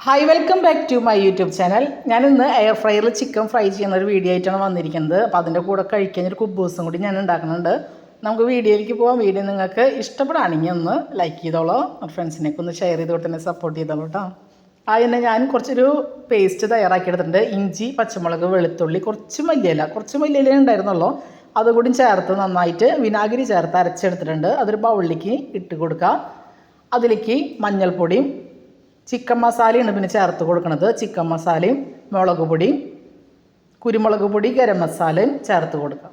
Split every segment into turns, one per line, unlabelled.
Hi, welcome back to my YouTube channel. ഞാനിന്ന് air ഫ്രയറിൽ chicken fry ചെയ്യുന്ന ഒരു വീഡിയോ ആയിട്ടാണ് വന്നിരിക്കുന്നത്. അപ്പോൾ അതിൻ്റെ കൂടെ കഴിക്കാൻ ഒരു കുബൂസും കൂടി ഞാൻ ഉണ്ടാക്കുന്നുണ്ട്. നമുക്ക് വീഡിയോയിലേക്ക് പോകാം. വീഡിയോ നിങ്ങൾക്ക് ഇഷ്ടപ്പെടുകയാണെങ്കിൽ ഒന്ന് ലൈക്ക് ചെയ്തോളൂ, ഫ്രണ്ട്സിനൊക്കെ ഒന്ന് ഷെയർ ചെയ്ത് കൊടുത്ത് തന്നെ സപ്പോർട്ട് ചെയ്തോളൂ കേട്ടോ. അതിന് ഞാൻ കുറച്ചൊരു പേസ്റ്റ് തയ്യാറാക്കിയെടുത്തിട്ടുണ്ട്. ഇഞ്ചി, പച്ചമുളക്, വെളുത്തുള്ളി, കുറച്ച് മല്ലിയില ഉണ്ടായിരുന്നുള്ളൂ. അതുകൂടി ചേർത്ത് നന്നായിട്ട് വിനാഗിരി ചേർത്ത് അരച്ചെടുത്തിട്ടുണ്ട്. അതൊരു ബൗളിലേക്ക് ഇട്ട് കൊടുക്കുക. അതിലേക്ക് മഞ്ഞൾപ്പൊടിയും ചിക്കൻ മസാലയാണ് പിന്നെ ചേർത്ത് കൊടുക്കുന്നത്. ചിക്കൻ മസാലയും മുളക് പൊടിയും കുരുമുളക് പൊടി, ഗരം മസാലയും ചേർത്ത് കൊടുക്കാം.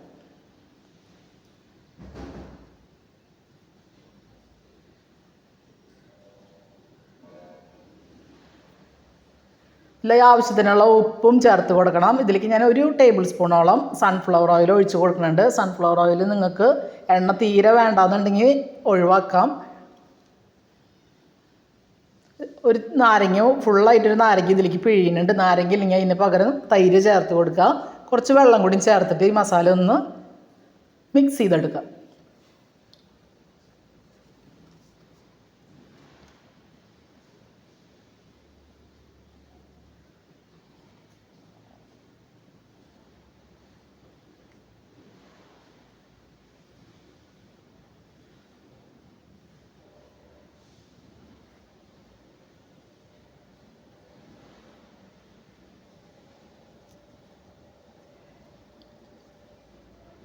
ഇതിൽ ആവശ്യത്തിനുള്ള ഉപ്പും ചേർത്ത് കൊടുക്കണം. ഇതിലേക്ക് ഞാൻ 1 ടേബിൾ സ്പൂണോളം സൺഫ്ലവർ ഓയിൽ ഒഴിച്ച് കൊടുക്കുന്നുണ്ട്. സൺഫ്ലവർ ഓയിൽ നിങ്ങൾക്ക് എണ്ണ തീരെ വേണ്ടാന്നുണ്ടെങ്കിൽ ഒഴിവാക്കാം. ഒരു നാരങ്ങ, ഫുള്ളായിട്ടൊരു നാരങ്ങ ഇതിലേക്ക് പിഴിയുന്നുണ്ട്. നാരങ്ങ ഇല്ലെങ്കിൽ അതിന് പകരം തൈര് ചേർത്ത് കൊടുക്കുക. കുറച്ച് വെള്ളം കൂടി ചേർത്തിട്ട് ഈ മസാല ഒന്ന് മിക്സ് ചെയ്തെടുക്കുക.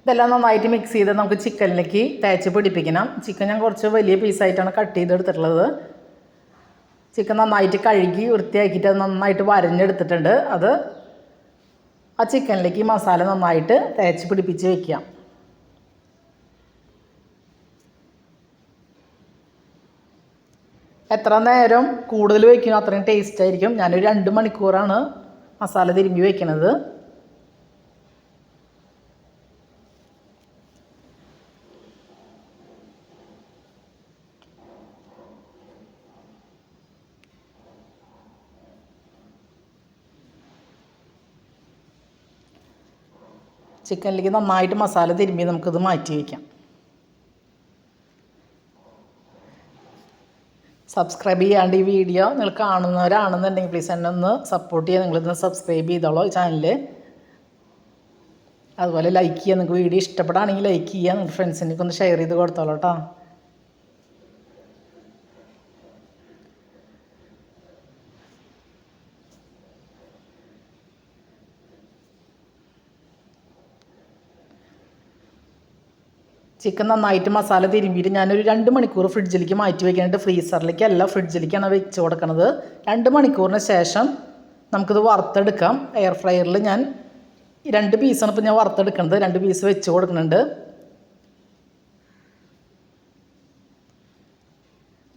ഇതെല്ലാം നന്നായിട്ട് മിക്സ് ചെയ്ത് നമുക്ക് ചിക്കനിലേക്ക് തേച്ച് പിടിപ്പിക്കണം. ചിക്കൻ ഞാൻ കുറച്ച് വലിയ പീസായിട്ടാണ് കട്ട് ചെയ്തെടുത്തിട്ടുള്ളത്. ചിക്കൻ നന്നായിട്ട് കഴുകി വൃത്തിയാക്കിയിട്ട് അത് നന്നായിട്ട് വരഞ്ഞെടുത്തിട്ടുണ്ട്. അത് ആ ചിക്കനിലേക്ക് മസാല നന്നായിട്ട് തേച്ച് പിടിപ്പിച്ച് വയ്ക്കാം. എത്ര നേരം കൂടുതൽ വയ്ക്കണം അത്രയും ടേസ്റ്റ് ആയിരിക്കും. ഞാനൊരു 2 മണിക്കൂറാണ് മസാല തിരുമ്പി വയ്ക്കുന്നത്. ചിക്കനിലേക്ക് നന്നായിട്ട് മസാല തിരുമ്പി നമുക്കിത് മാറ്റി വയ്ക്കാം. സബ്സ്ക്രൈബ് ചെയ്യാണ്ട് ഈ വീഡിയോ നിങ്ങൾ കാണുന്നവരാണെന്നുണ്ടെങ്കിൽ പ്ലീസ് എന്നെ ഒന്ന് സപ്പോർട്ട് ചെയ്യുക. നിങ്ങളിതൊന്ന് സബ്സ്ക്രൈബ് ചെയ്തോളൂ ഈ ചാനൽ. അതുപോലെ ലൈക്ക് ചെയ്യുക. നിങ്ങൾക്ക് വീഡിയോ ഇഷ്ടപ്പെടുകയാണെങ്കിൽ ലൈക്ക് ചെയ്യുക. നിങ്ങൾ ഫ്രണ്ട്സിനൊക്കെ ഒന്ന് ഷെയർ ചെയ്ത് കൊടുത്തോളൂ കേട്ടോ. ചിക്കൻ നന്നായിട്ട് മസാല തിരുമ്പിയിട്ട് ഞാനൊരു 2 മണിക്കൂർ ഫ്രിഡ്ജിലേക്ക് മാറ്റി വയ്ക്കാനായിട്ട്, ഫ്രീസറിലേക്കല്ല ഫ്രിഡ്ജിലേക്കാണ് വെച്ച് കൊടുക്കുന്നത്. 2 മണിക്കൂറിന് ശേഷം നമുക്കിത് വറുത്തെടുക്കാം. എയർ ഫ്രയറിൽ ഞാൻ 2 പീസാണ് ഇപ്പോൾ ഞാൻ വറുത്തെടുക്കുന്നത്. 2 പീസ് വെച്ച് കൊടുക്കുന്നുണ്ട്.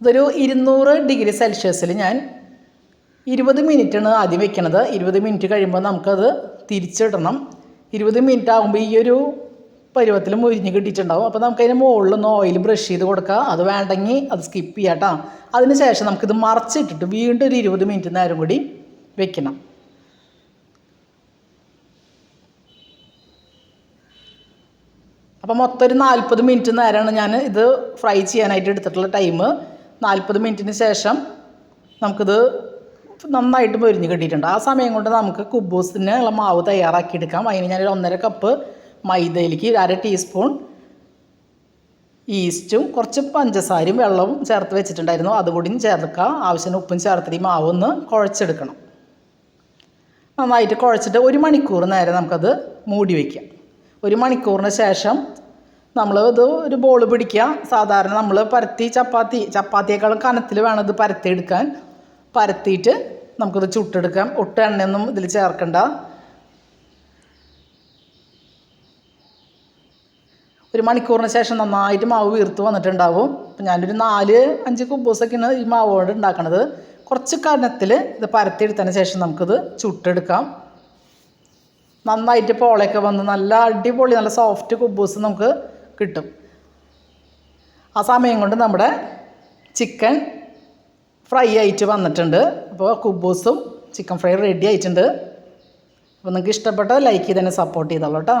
ഇതൊരു 200 ഡിഗ്രി സെൽഷ്യസിൽ ഞാൻ 20 മിനിറ്റാണ് ആദ്യം വെക്കണത്. 20 മിനിറ്റ് കഴിയുമ്പോൾ നമുക്കത് തിരിച്ചിടണം. 20 മിനിറ്റ് ആകുമ്പോൾ ഈ ഒരു പരുവത്തിൽ മുരിഞ്ഞ് കിട്ടിയിട്ടുണ്ടാവും. അപ്പോൾ നമുക്കതിന് മുകളിലൊന്ന് ഓയിൽ ബ്രഷ് ചെയ്ത് കൊടുക്കുക. അത് വേണ്ടെങ്കിൽ അത് സ്കിപ്പ് ചെയ്യാം കേട്ടോ. അതിന് ശേഷം നമുക്കിത് മറച്ചിട്ടിട്ട് വീണ്ടും ഒരു 20 മിനിറ്റ് നേരം കൂടി വെക്കണം. അപ്പോൾ മൊത്തം ഒരു 40 മിനിറ്റ് നേരമാണ് ഞാൻ ഇത് ഫ്രൈ ചെയ്യാനായിട്ട് എടുത്തിട്ടുള്ള ടൈം. 40 മിനിറ്റിന് ശേഷം നമുക്കിത് നന്നായിട്ട് മുരിഞ്ഞ് കിട്ടിയിട്ടുണ്ട്. ആ സമയം കൊണ്ട് നമുക്ക് കുബൂസിന് ഉള്ള മാവ് തയ്യാറാക്കിയെടുക്കാം. അതിന് ഞാനൊരു 1.5 കപ്പ് മൈദയിലേക്ക് 1/2 ടീസ്പൂൺ ഈസ്റ്റും കുറച്ച് പഞ്ചസാരയും വെള്ളവും ചേർത്ത് വെച്ചിട്ടുണ്ടായിരുന്നു. അതുകൂടിയും ചേർക്കുക. ആവശ്യത്തിന് ഉപ്പും ചേർത്തിട്ട് ഈ മാവ് ഒന്ന് കുഴച്ചെടുക്കണം. നന്നായിട്ട് കുഴച്ചിട്ട് 1 മണിക്കൂർ നേരം നമുക്കത് മൂടി വയ്ക്കാം. 1 മണിക്കൂറിന് ശേഷം നമ്മൾ ഇത് ഒരു ബോൾ പിടിക്കുക. സാധാരണ നമ്മൾ ചപ്പാത്തിയേക്കാളും കനത്തിൽ വേണം ഇത് പരത്തിയെടുക്കാൻ. പരത്തിയിട്ട് നമുക്കിത് ചുട്ടെടുക്കാം. ഒട്ടും എണ്ണയൊന്നും ഇതിൽ ചേർക്കണ്ട. 1 മണിക്കൂറിന് ശേഷം നന്നായിട്ട് മാവ് വീർത്ത് വന്നിട്ടുണ്ടാവും. അപ്പം ഞാനൊരു 4-5 കുബൂസൊക്കെയാണ് ഈ മാവ് കൊണ്ട് ഉണ്ടാക്കണത്. കുറച്ച് കനത്തിൽ ഇത് പരത്തിയെടുത്തതിന് ശേഷം നമുക്കിത് ചുട്ടെടുക്കാം. നന്നായിട്ട് പോളയൊക്കെ വന്ന് നല്ല അടിപൊളി നല്ല സോഫ്റ്റ് കുബൂസ് നമുക്ക് കിട്ടും. ആ സമയം കൊണ്ട് നമ്മുടെ ചിക്കൻ ഫ്രൈ ആയിട്ട് വന്നിട്ടുണ്ട്. അപ്പോൾ കുബൂസും ചിക്കൻ ഫ്രൈ റെഡി ആയിട്ടുണ്ട്. അപ്പോൾ നിങ്ങൾക്ക് ഇഷ്ടപ്പെട്ട ലൈക്ക് ചെയ്ത് തന്നെ സപ്പോർട്ട് ചെയ്തോളൂ കേട്ടോ.